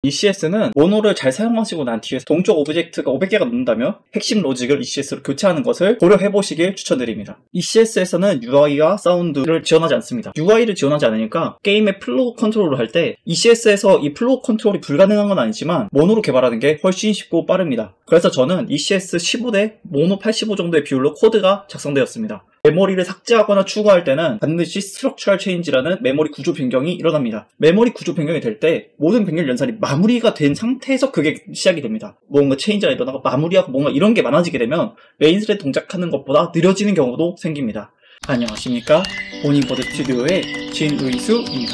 ECS는 모노를 잘 사용하시고 난 뒤에 동적 오브젝트가 500개가 넘는다면 핵심 로직을 ECS로 교체하는 것을 고려해보시길 추천드립니다. ECS에서는 UI와 사운드를 지원하지 않습니다. UI를 지원하지 않으니까 게임의 플로우 컨트롤을 할 때 ECS에서 이 플로우 컨트롤이 불가능한 건 아니지만 모노로 개발하는 게 훨씬 쉽고 빠릅니다. 그래서 저는 ECS 15대 모노 85 정도의 비율로 코드가 작성되었습니다. 메모리를 삭제하거나 추가할 때는 반드시 스트럭처럴 체인지라는 메모리 구조 변경이 일어납니다. 메모리 구조 변경이 될 때 모든 병렬 연산이 마무리가 된 상태에서 그게 시작이 됩니다. 뭔가 체인지가 일어나고 마무리하고 뭔가 이런 게 많아지게 되면 메인 스레드 동작하는 것보다 느려지는 경우도 생깁니다. 안녕하십니까? 모닝보드 스튜디오의 진의수입니다.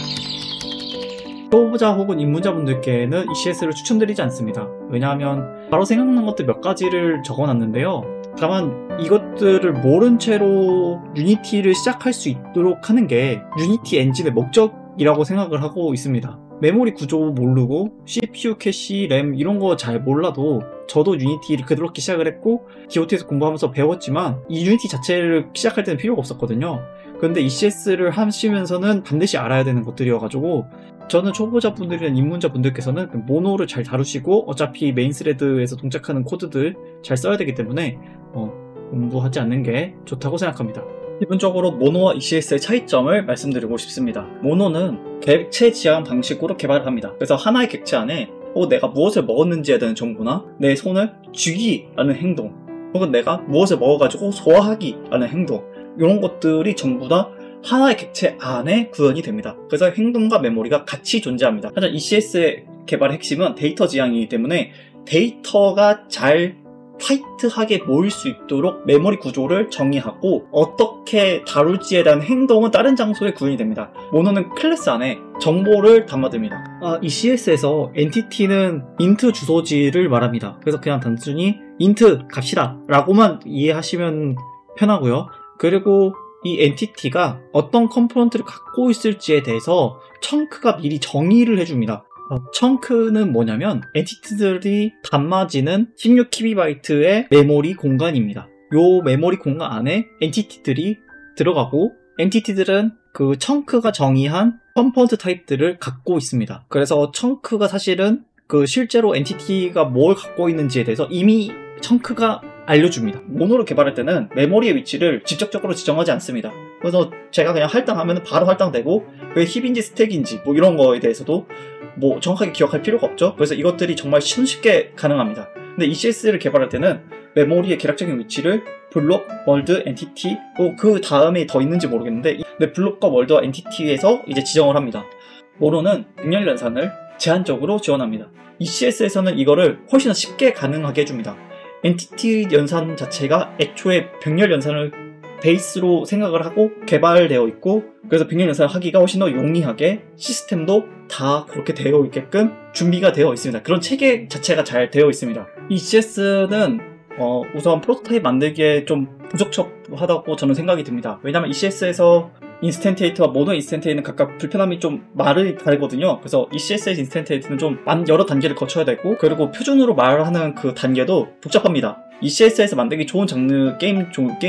초보자 혹은 입문자분들께는 ECS를 추천드리지 않습니다. 왜냐하면 바로 생각난 것들 몇 가지를 적어놨는데요. 다만 이것들을 모른 채로 유니티를 시작할 수 있도록 하는 게 유니티 엔진의 목적이라고 생각을 하고 있습니다. 메모리 구조 모르고 CPU, 캐시, 램 이런 거 잘 몰라도 저도 유니티를 그렇게 시작을 했고 DOT에서 공부하면서 배웠지만 이 유니티 자체를 시작할 때는 필요가 없었거든요. 그런데 ECS를 하시면서는 반드시 알아야 되는 것들이어가지고 저는 초보자분들이나 입문자분들께서는 모노를 잘 다루시고 어차피 메인 스레드에서 동작하는 코드들 잘 써야 되기 때문에 공부하지 않는 게 좋다고 생각합니다. 기본적으로 모노와 ECS의 차이점을 말씀드리고 싶습니다. 모노는 객체 지향 방식으로 개발을 합니다. 그래서 하나의 객체 안에 내가 무엇을 먹었는지에 대한 정보나 내 손을 쥐기라는 행동 혹은 내가 무엇을 먹어가지고 소화하기라는 행동 이런 것들이 전부 다 하나의 객체 안에 구현이 됩니다. 그래서 행동과 메모리가 같이 존재합니다. 하지만 ECS의 개발의 핵심은 데이터 지향이기 때문에 데이터가 잘 타이트하게 모일 수 있도록 메모리 구조를 정의하고 어떻게 다룰지에 대한 행동은 다른 장소에 구현이 됩니다. 모노는 클래스 안에 정보를 담아둡니다. ECS에서 엔티티는 int 주소지를 말합니다. 그래서 그냥 단순히 int 값이다 라고만 이해하시면 편하고요. 그리고 이 엔티티가 어떤 컴포넌트를 갖고 있을지에 대해서 청크가 미리 정의를 해줍니다. 청크는 뭐냐면 엔티티들이 담아지는 16KB의 메모리 공간입니다. 요 메모리 공간 안에 엔티티들이 들어가고 엔티티들은 그 청크가 정의한 컴포넌트 타입들을 갖고 있습니다. 그래서 청크가 사실은 그 실제로 엔티티가 뭘 갖고 있는지에 대해서 이미 청크가 알려줍니다. 모노를 개발할 때는 메모리의 위치를 직접적으로 지정하지 않습니다. 그래서 제가 그냥 할당하면 바로 할당되고 그게 힙인지 스택인지 뭐 이런 거에 대해서도 뭐 정확하게 기억할 필요가 없죠. 그래서 이것들이 정말 손쉽게 가능합니다. 근데 ECS를 개발할 때는 메모리의 계략적인 위치를 블록, 월드, 엔티티 그 다음에 더 있는지 모르겠는데 근데 블록과 월드와 엔티티에서 이제 지정을 합니다. 모노는 병렬 연산을 제한적으로 지원합니다. ECS에서는 이거를 훨씬 더 쉽게 가능하게 해줍니다. 엔티티 연산 자체가 애초에 병렬 연산을 베이스로 생각을 하고 개발되어 있고 그래서 병렬 연산을 하기가 훨씬 더 용이하게 시스템도 다 그렇게 되어 있게끔 준비가 되어 있습니다. 그런 체계 자체가 잘 되어 있습니다. ECS는 우선 프로토타입 만들기에 좀 부적합하다고 저는 생각이 듭니다. 왜냐하면 ECS에서 인스턴테이트와 모노 인스턴테이트는 각각 불편함이 좀 말이 다르거든요. 그래서 ECS의 인스턴테이트는 좀 여러 단계를 거쳐야 되고 그리고 표준으로 말하는 그 단계도 복잡합니다. ECS에서 만들기 좋은 장르 게임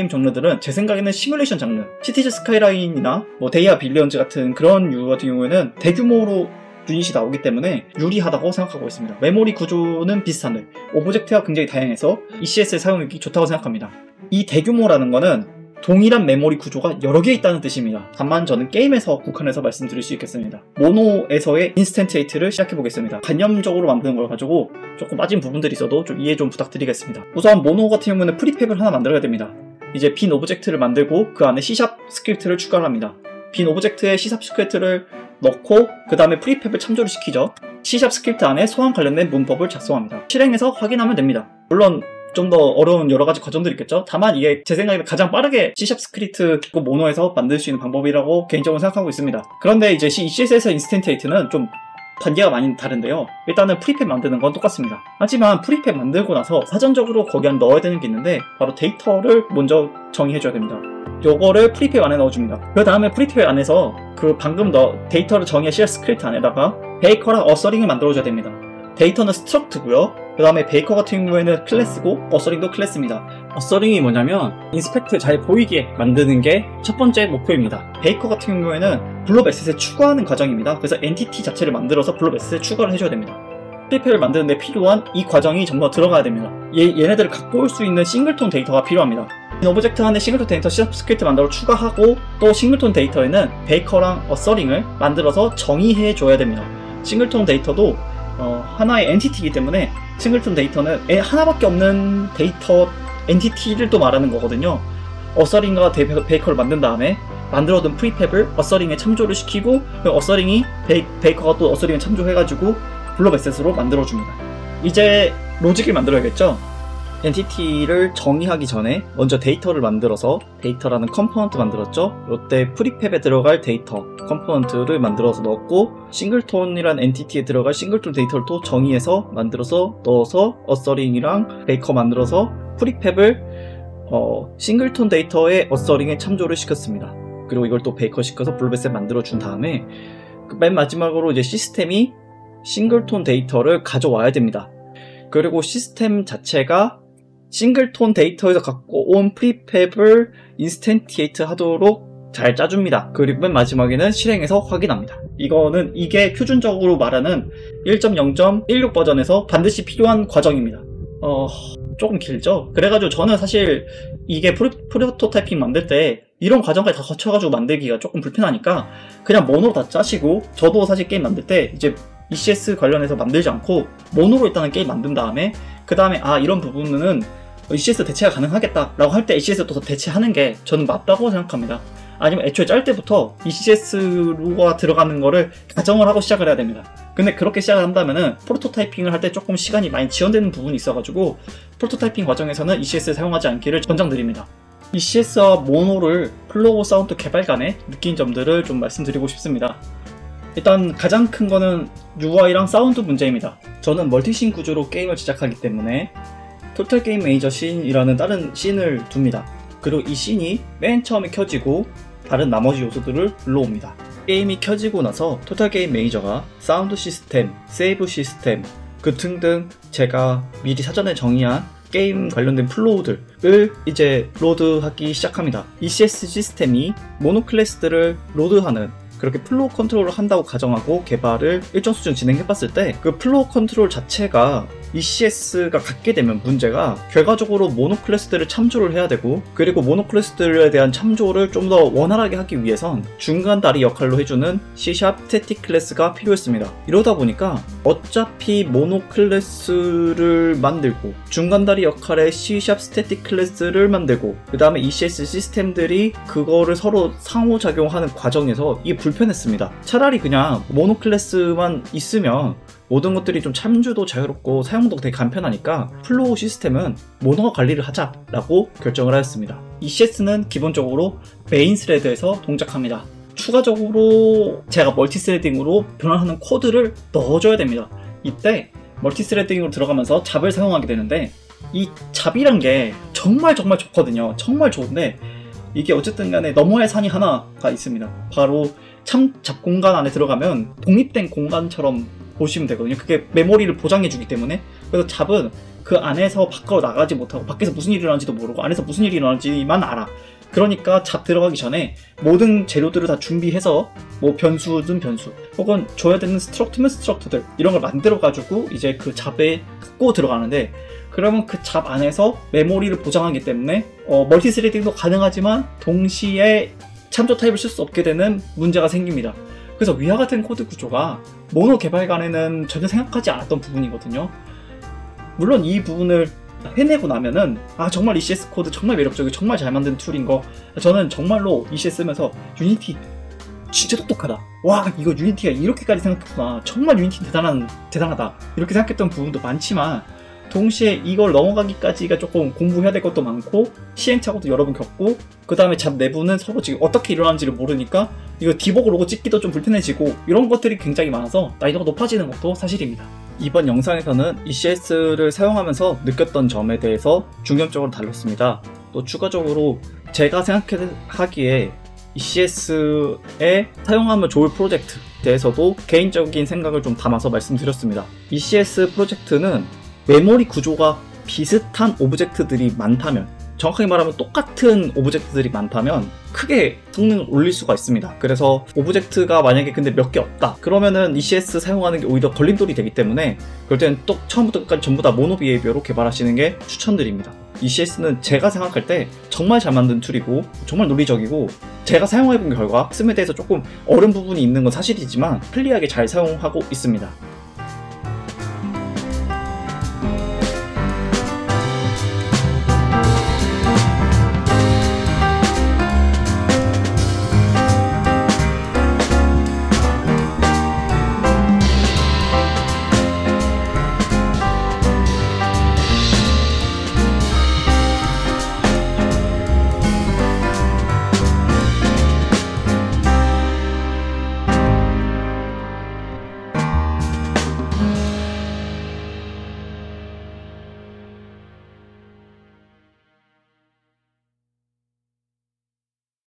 장르들은 제 생각에는 시뮬레이션 장르 시티즈 스카이라인이나 뭐 데이아 빌리언즈 같은 그런 류 같은 경우에는 대규모로 유닛이 나오기 때문에 유리하다고 생각하고 있습니다. 메모리 구조는 비슷한데 오브젝트가 굉장히 다양해서 ECS의 사용하기 좋다고 생각합니다. 이 대규모라는 거는 동일한 메모리 구조가 여러 개 있다는 뜻입니다. 다만 저는 게임에서 국한해서 말씀드릴 수 있겠습니다. 모노에서의 인스턴테이트를 시작해보겠습니다. 관념적으로 만드는 걸 가지고 조금 빠진 부분들이 있어도 좀 이해 좀 부탁드리겠습니다. 우선 모노 같은 경우는 프리팹을 하나 만들어야 됩니다. 이제 빈 오브젝트를 만들고 그 안에 C# 스크립트를 추가를 합니다. 빈 오브젝트에 C# 스크립트를 넣고 그 다음에 프리팹을 참조를 시키죠. C# 스크립트 안에 소환 관련된 문법을 작성합니다. 실행해서 확인하면 됩니다. 물론 좀 더 어려운 여러 가지 과정들이 있겠죠. 다만 이게 제 생각에 가장 빠르게 C# 스크립트 모노에서 만들 수 있는 방법이라고 개인적으로 생각하고 있습니다. 그런데 이제 ECS에서 인스턴테이트는 좀 단계가 많이 다른데요. 일단은 프리팹 만드는 건 똑같습니다. 하지만 프리팹 만들고 나서 사전적으로 거기 안에 넣어야 되는 게 있는데 바로 데이터를 먼저 정의해줘야 됩니다. 요거를 프리팹 안에 넣어줍니다. 그 다음에 프리팹 안에서 그 방금 데이터를 정의한 C# 스크립트 안에다가 베이커랑 어서링을 만들어줘야 됩니다. 데이터는 스트럭트고요. 그 다음에 베이커 같은 경우에는 클래스고 어서링도 클래스입니다. 어서링이 뭐냐면 인스펙트 잘 보이게 만드는 게 첫 번째 목표입니다. 베이커 같은 경우에는 블록 에셋에 추가하는 과정입니다. 그래서 엔티티 자체를 만들어서 블록 에셋에 추가를 해줘야 됩니다. 프리팹을 만드는데 필요한 이 과정이 전부 다 들어가야 됩니다. 얘네들을 갖고 올 수 있는 싱글톤 데이터가 필요합니다. 오브젝트 안에 싱글톤 데이터 C# 스크립트 만들어 추가하고 또 싱글톤 데이터에는 베이커랑 어서링을 만들어서 정의해 줘야 됩니다. 싱글톤 데이터도 하나의 엔티티이기 때문에 싱글톤 데이터는 하나밖에 없는 데이터 엔티티를 또 말하는 거거든요. 어서링과 베이커를 만든 다음에 만들어둔 프리팹을 어서링에 참조를 시키고 그 어서링이 베이커가 또 어서링에 참조해가지고 블록 에셋으로 만들어줍니다. 이제 로직을 만들어야겠죠? 엔티티를 정의하기 전에 먼저 데이터를 만들어서 데이터라는 컴포넌트 만들었죠? 이때 프리팹에 들어갈 데이터 컴포넌트를 만들어서 넣었고 싱글톤이란 엔티티에 들어갈 싱글톤 데이터를 또 정의해서 만들어서 넣어서 어서링이랑 베이커 만들어서 프리팹을 싱글톤 데이터의 어서링에 참조를 시켰습니다. 그리고 이걸 또 베이커 시켜서 블록에셋 만들어준 다음에 맨 마지막으로 이제 시스템이 싱글톤 데이터를 가져와야 됩니다. 그리고 시스템 자체가 싱글톤 데이터에서 갖고 온 프리팹을 인스텐티에이트 하도록 잘 짜줍니다. 그리고 맨 마지막에는 실행해서 확인합니다. 이게 표준적으로 말하는 1.0.16 버전에서 반드시 필요한 과정입니다. 조금 길죠? 그래가지고 저는 사실 이게 프로토타이핑 만들 때 이런 과정까지 다 거쳐가지고 만들기가 조금 불편하니까 그냥 모노로 다 짜시고, 저도 사실 게임 만들 때 이제 ECS 관련해서 만들지 않고 모노로 일단은 게임 만든 다음에 그 다음에 이런 부분은 ECS 대체가 가능하겠다 라고 할 때 ECS도 대체하는 게 저는 맞다고 생각합니다. 아니면 애초에 짤 때부터 ECS가 들어가는 거를 가정을 하고 시작을 해야 됩니다. 근데 그렇게 시작을 한다면은 프로토타이핑을 할 때 조금 시간이 많이 지연되는 부분이 있어가지고 프로토타이핑 과정에서는 ECS를 사용하지 않기를 권장드립니다. ECS와 모노를 플로우 사운드 개발 간에 느낀 점들을 좀 말씀드리고 싶습니다. 일단 가장 큰 거는 UI랑 사운드 문제입니다. 저는 멀티씬 구조로 게임을 제작하기 때문에 토탈 게임 메이저 씬이라는 다른 씬을 둡니다. 그리고 이 씬이 맨 처음에 켜지고 다른 나머지 요소들을 불러옵니다. 게임이 켜지고 나서 토탈 게임 메이저가 사운드 시스템, 세이브 시스템 그 등등 제가 미리 사전에 정의한 게임 관련된 플로우들을 이제 로드하기 시작합니다. ECS 시스템이 모노 클래스들을 로드하는 그렇게 플로우 컨트롤을 한다고 가정하고 개발을 일정 수준 진행해봤을 때 그 플로우 컨트롤 자체가 ECS가 갖게 되면 문제가 결과적으로 모노 클래스들을 참조를 해야 되고, 그리고 모노 클래스들에 대한 참조를 좀 더 원활하게 하기 위해선 중간 다리 역할로 해주는 C# 스태틱 클래스가 필요했습니다. 이러다 보니까 어차피 모노 클래스를 만들고 중간 다리 역할의 C# 스태틱 클래스를 만들고 그 다음에 ECS 시스템들이 그거를 서로 상호작용하는 과정에서 이게 불편했습니다. 차라리 그냥 모노 클래스만 있으면 모든 것들이 좀 참조도 자유롭고 사용도 되게 간편하니까 플로우 시스템은 모노가 관리를 하자라고 결정을 하였습니다. ECS는 기본적으로 메인 스레드에서 동작합니다. 추가적으로 제가 멀티스레딩으로 변환하는 코드를 넣어줘야 됩니다. 이때 멀티스레딩으로 들어가면서 잡을 사용하게 되는데 이 잡이란 게 정말 좋거든요. 정말 좋은데 이게 어쨌든 간에 넘어야 할 산이 하나가 있습니다. 바로 잡 공간 안에 들어가면 독립된 공간처럼 보시면 되거든요. 그게 메모리를 보장해주기 때문에. 그래서 잡은 그 안에서 밖으로 나가지 못하고 밖에서 무슨 일이 일어나는지도 모르고 안에서 무슨 일이 일어나는지만 알아. 그러니까 잡 들어가기 전에 모든 재료들을 다 준비해서 뭐 변수든 변수 혹은 줘야 되는 스트럭트면 스트럭트들 이런 걸 만들어가지고 이제 그 잡에 갖고 들어가는데, 그러면 그 잡 안에서 메모리를 보장하기 때문에 멀티스레딩도 가능하지만 동시에 참조 타입을 쓸 수 없게 되는 문제가 생깁니다. 그래서 위와 같은 코드 구조가 모노 개발간에는 전혀 생각하지 않았던 부분이거든요. 물론 이 부분을 해내고 나면은 정말 ECS 코드 정말 매력적이고 정말 잘 만든 툴인 거, 저는 정말로 ECS 쓰면서 유니티 진짜 똑똑하다, 와 이거 유니티가 이렇게까지 생각했구나, 정말 유니티 대단하다 이렇게 생각했던 부분도 많지만, 동시에 이걸 넘어가기까지가 조금 공부해야 될 것도 많고 시행착오도 여러 번 겪고, 그 다음에 잡 내부는 서로 지금 어떻게 일어나는지를 모르니까 이거 디버그 로고 찍기도 좀 불편해지고 이런 것들이 굉장히 많아서 난이도가 높아지는 것도 사실입니다. 이번 영상에서는 ECS를 사용하면서 느꼈던 점에 대해서 중점적으로 다뤘습니다. 또 추가적으로 제가 생각하기에 ECS에 사용하면 좋을 프로젝트에 대해서도 개인적인 생각을 좀 담아서 말씀드렸습니다. ECS 프로젝트는 메모리 구조가 비슷한 오브젝트들이 많다면, 정확하게 말하면 똑같은 오브젝트들이 많다면 크게 성능을 올릴 수가 있습니다. 그래서 오브젝트가 만약에 근데 몇 개 없다 그러면은 ECS 사용하는 게 오히려 걸림돌이 되기 때문에 그럴 때는 또 처음부터 끝까지 전부 다 모노 비헤이비어로 개발하시는 게 추천드립니다. ECS는 제가 생각할 때 정말 잘 만든 툴이고 정말 논리적이고 제가 사용해본 결과 학습에 대해서 조금 어려운 부분이 있는 건 사실이지만 편리하게 잘 사용하고 있습니다.